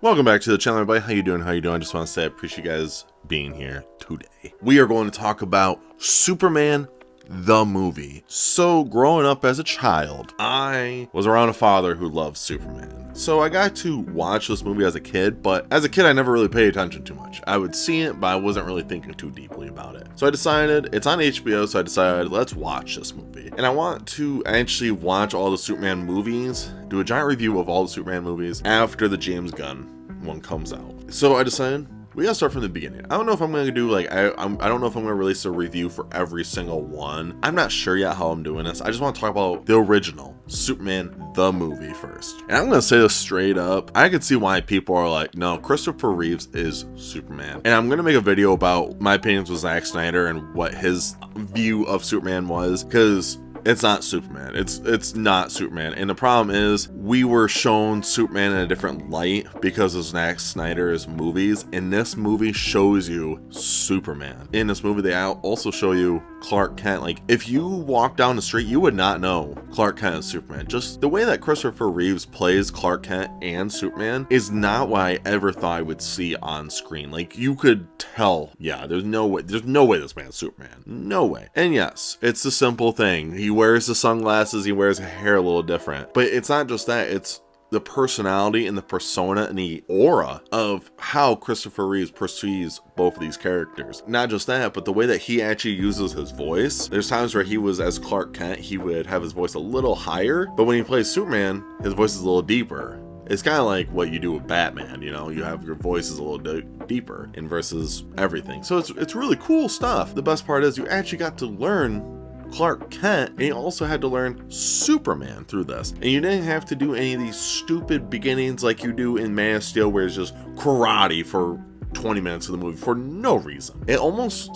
Welcome back to the channel, everybody. How you doing? I just want to say I appreciate you guys being here today. We are going to talk about Superman the movie. So growing up as a child, I was around a father who loved Superman. So I got to watch this movie as a kid, but as a kid I never really paid attention too much. I would see it, but I wasn't really thinking too deeply about it. So I decided, it's on HBO, so I decided let's watch this movie. And I want to actually watch all the Superman movies, do a giant review of all the Superman movies after the James Gunn one comes out. So I decided we gotta start from the beginning. I don't know if I'm gonna do I don't know if I'm gonna release a review for every single one. I'm not sure yet how I'm doing this. I just want to talk about the original Superman the movie first. And I'm gonna say this straight up. I can see why people are like, no, Christopher Reeves is Superman. And I'm gonna make a video about my opinions with Zack Snyder and what his view of Superman was, because it's not Superman. It's not Superman. And the problem is we were shown Superman in a different light because of Zack Snyder's movies. And this movie shows you Superman. In this movie, they also show you Clark Kent. Like, if you walk down the street, you would not know Clark Kent is Superman. Just the way that Christopher Reeves plays Clark Kent and Superman is not what I ever thought I would see on screen. Like, you could tell, yeah, there's no way this man's Superman. No way. And yes, it's a simple thing. He wears the sunglasses, he wears hair a little different. But it's not just that, it's the personality and the persona and the aura of how Christopher Reeves perceives both of these characters. Not just that, but the way that he actually uses his voice. There's times where he was as Clark Kent, he would have his voice a little higher, but when he plays Superman, his voice is a little deeper. It's kind of like what you do with Batman, you know, you have your voice is a little deeper in versus everything. So it's really cool stuff. The best part is you actually got to learn Clark Kent, and you also had to learn Superman through this. And you didn't have to do any of these stupid beginnings like you do in Man of Steel, where it's just karate for 20 minutes of the movie for no reason.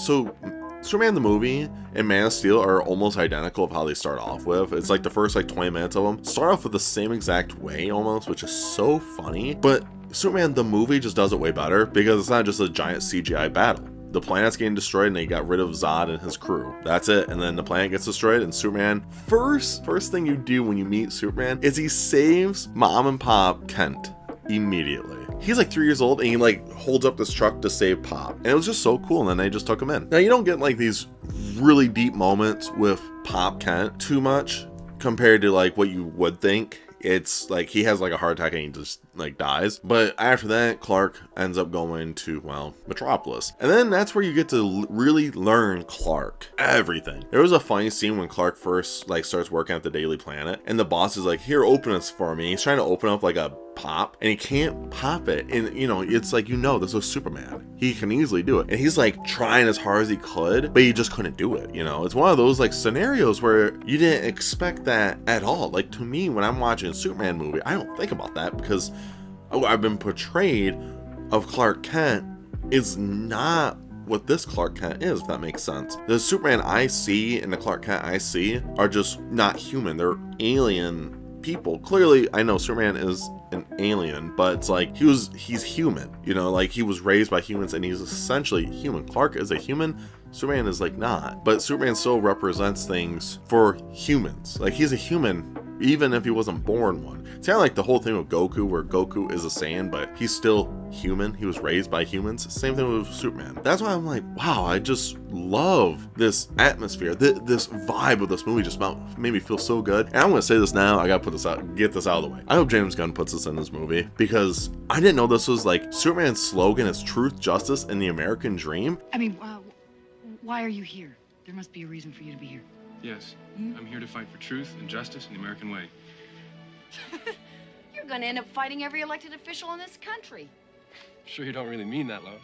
So Superman the movie and Man of Steel are almost identical of how they start off with. It's like the first 20 minutes of them start off with the same exact way almost, which is so funny. But Superman the movie just does it way better because it's not just a giant CGI battle. The planet's getting destroyed and they got rid of Zod and his crew. That's it. And then the planet gets destroyed and Superman, first thing you do when you meet Superman is he saves Mom and Pop Kent immediately. He's like 3 years old and he holds up this truck to save Pop. And it was just so cool, and then they just took him in. Now you don't get these really deep moments with Pop Kent too much compared to what you would think. It's he has a heart attack and he just dies. But after that, Clark ends up going to, Metropolis. And then that's where you get to really learn Clark. Everything. There was a funny scene when Clark first starts working at the Daily Planet. And the boss is like, here, open this for me. He's trying to open up a pop and he can't pop it. And it's this was Superman. He can easily do it. And he's trying as hard as he could, but he just couldn't do it. It's one of those scenarios where you didn't expect that at all. To me, when I'm watching a Superman movie, I don't think about that because I've been portrayed of Clark Kent is not what this Clark Kent is, if that makes sense. The Superman I see and the Clark Kent I see are just not human. They're alien people. Clearly, I know Superman is an alien, but it's he's human. He was raised by humans and he's essentially human. Clark is a human. Superman is not. But Superman still represents things for humans. He's a human even if he wasn't born one. It's kind of like the whole thing with Goku, where Goku is a Saiyan, but he's still human. He was raised by humans. Same thing with Superman. That's why I'm wow, I just love this atmosphere. This vibe of this movie just made me feel so good. And I'm going to say this now. I got to put this out, get this out of the way. I hope James Gunn puts this in this movie because I didn't know this was Superman's slogan is truth, justice, and the American dream. I mean, why are you here? There must be a reason for you to be here. Yes, I'm here to fight for truth and justice in the American way. You're gonna end up fighting every elected official in this country. Sure you don't really mean that, Lois?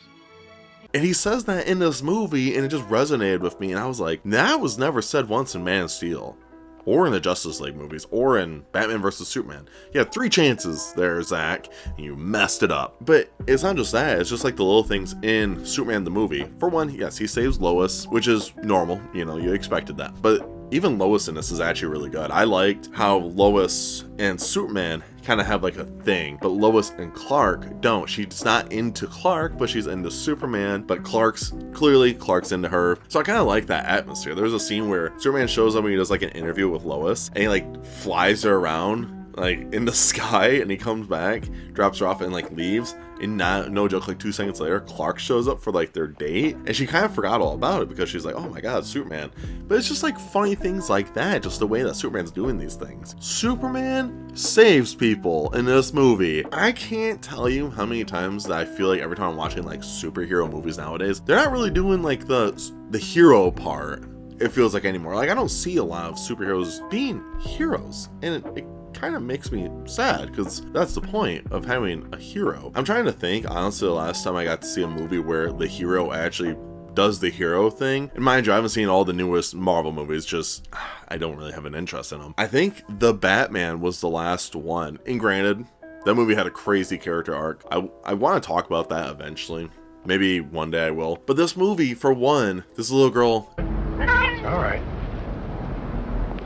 And he says that in this movie, and it just resonated with me, and I was like, that was never said once in Man of Steel, or in the Justice League movies, or in Batman vs. Superman. You had 3 chances there, Zach, and you messed it up. But it's not just that, it's just the little things in Superman the movie. For one, yes, he saves Lois, which is normal, you expected that. But even Lois in this is actually really good. I liked how Lois and Superman kind of have a thing, but Lois and Clark don't. She's not into Clark, but she's into Superman, but Clark's into her. So I kind of like that atmosphere. There's a scene where Superman shows up and he does an interview with Lois and he flies her around like in the sky, and he comes back, drops her off, and like leaves. And no joke, like 2 seconds later, Clark shows up for like their date, and she kind of forgot all about it because she's like, oh my god, Superman. But it's just like funny things like that, just the way that Superman's doing these things. Superman saves people in this movie. I can't tell you how many times that I feel like every time I'm watching like superhero movies nowadays, they're not really doing like the hero part, it feels like, anymore. Like, I don't see a lot of superheroes being heroes, and it kind of makes me sad, because that's the point of having a hero. I'm trying to think, honestly, the last time I got to see a movie where the hero actually does the hero thing. And mind you, I haven't seen all the newest Marvel movies, just I don't really have an interest in them. I think The Batman was the last one, and granted, that movie had a crazy character arc. I want to talk about that eventually. Maybe one day I will. But this movie, for one, this little girl... All right.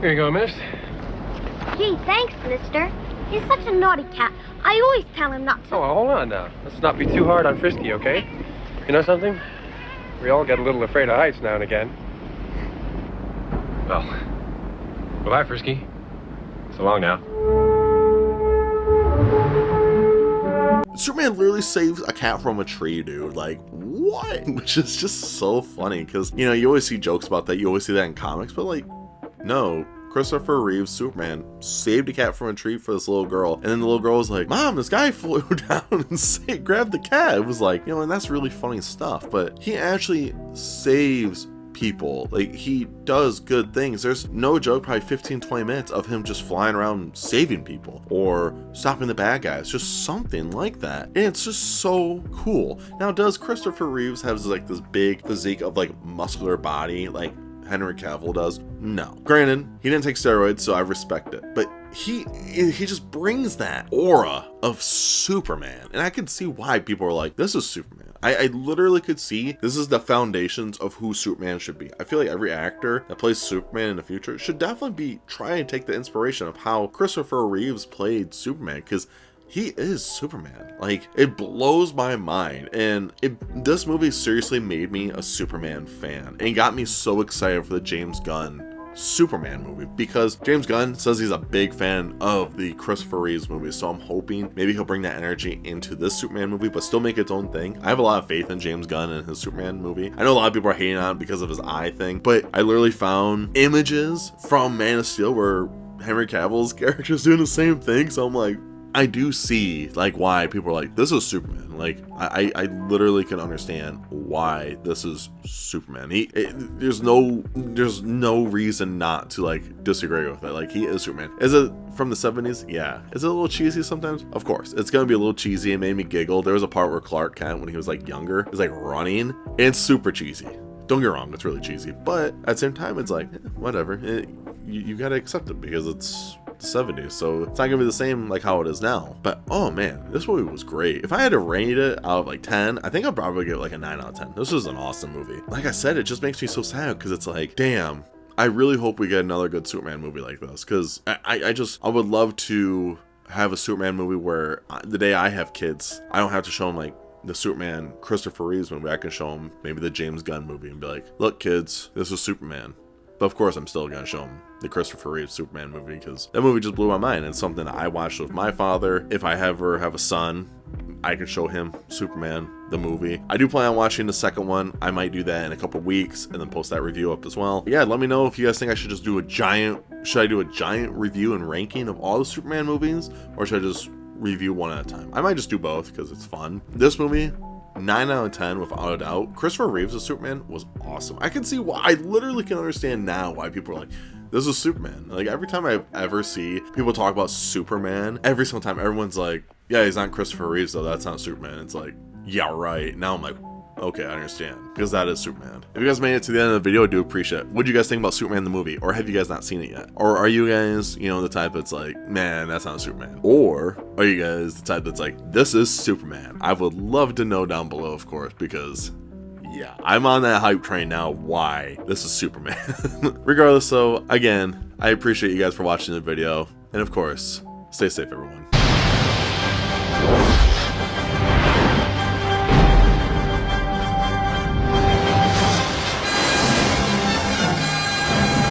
Here you go, miss. Gee, thanks, mister. He's such a naughty cat. I always tell him not to. Oh, hold on now. Let's not be too hard on Frisky, okay? You know something? We all get a little afraid of heights now and again. Well, bye, Frisky. So long now. Superman literally saves a cat from a tree, dude. Like, what? Which is just so funny, because, you know, you always see jokes about that. You always see that in comics, but like, no. Christopher Reeve's Superman saved a cat from a tree for this little girl, and then the little girl was like, Mom, this guy flew down and grabbed the cat. It was like, you know, and that's really funny stuff, but he actually saves people. Like, he does good things. There's no joke, probably 15-20 minutes of him just flying around saving people or stopping the bad guys, just something like that, and it's just so cool. Now, does Christopher Reeves have like this big physique of like muscular body like Henry Cavill does? No. Granted, he didn't take steroids, so I respect it, but he just brings that aura of Superman, and I can see why people are like, this is Superman. I literally could see this is the foundations of who Superman should be. I feel like every actor that plays Superman in the future should definitely be trying to take the inspiration of how Christopher Reeves played Superman, because he is Superman. Like, it blows my mind, and this movie seriously made me a Superman fan and got me so excited for the James Gunn Superman movie, because James Gunn says he's a big fan of the Christopher Reeves movies, so I'm hoping maybe he'll bring that energy into this Superman movie, but still make its own thing. I have a lot of faith in James Gunn and his Superman movie. I know a lot of people are hating on it because of his eye thing, but I literally found images from Man of Steel where Henry Cavill's character is doing the same thing, so I'm like, I do see like why people are like, this is Superman. Like, I literally can understand why this is Superman. There's no reason not to like disagree with it. Like, he is Superman. Is it from the 70s? Yeah. Is it a little cheesy sometimes? Of course, it's gonna be a little cheesy. It made me giggle. There was a part where Clark Kent, when he was like younger, is like running, and it's super cheesy. Don't get me wrong, it's really cheesy, but at the same time, it's like, whatever. You gotta accept it because it's the 70s, so it's not gonna be the same like how it is now. But oh man, this movie was great. If I had to rate it out of like 10, I think I'd probably give it like a 9 out of 10. This was an awesome movie. Like I said, it just makes me so sad, because it's like, damn, I really hope we get another good Superman movie like this, because I would love to have a Superman movie where the day I have kids, I don't have to show them like the Superman Christopher Reeves movie. I can show them maybe the James Gunn movie and be like, look kids, this is Superman. But of course, I'm still gonna show them the Christopher Reeve Superman movie, because that movie just blew my mind. It's something that I watched with my father. If I ever have a son, I can show him Superman, the movie. I do plan on watching the second one. I might do that in a couple weeks and then post that review up as well. But yeah, let me know if you guys think I should just do should I do a giant review and ranking of all the Superman movies, or should I just review one at a time? I might just do both because it's fun. This movie, 9 out of 10 without a doubt. Christopher Reeves as Superman was awesome. I can see why. I literally can understand now why people are like, this is Superman. Like, every time I ever see people talk about Superman, every single time everyone's like, yeah, he's not Christopher Reeves though, that's not Superman. It's like, yeah, right. Now I'm like, okay, I understand, because that is Superman. If you guys made it to the end of the video, I do appreciate it. What do you guys think about Superman the movie? Or have you guys not seen it yet? Or are you guys, you know, the type that's like, man, that's not Superman? Or are you guys the type that's like, this is Superman? I would love to know down below, of course, because yeah, I'm on that hype train now why this is Superman. Regardless, so again, I appreciate you guys for watching the video, and of course, stay safe everyone.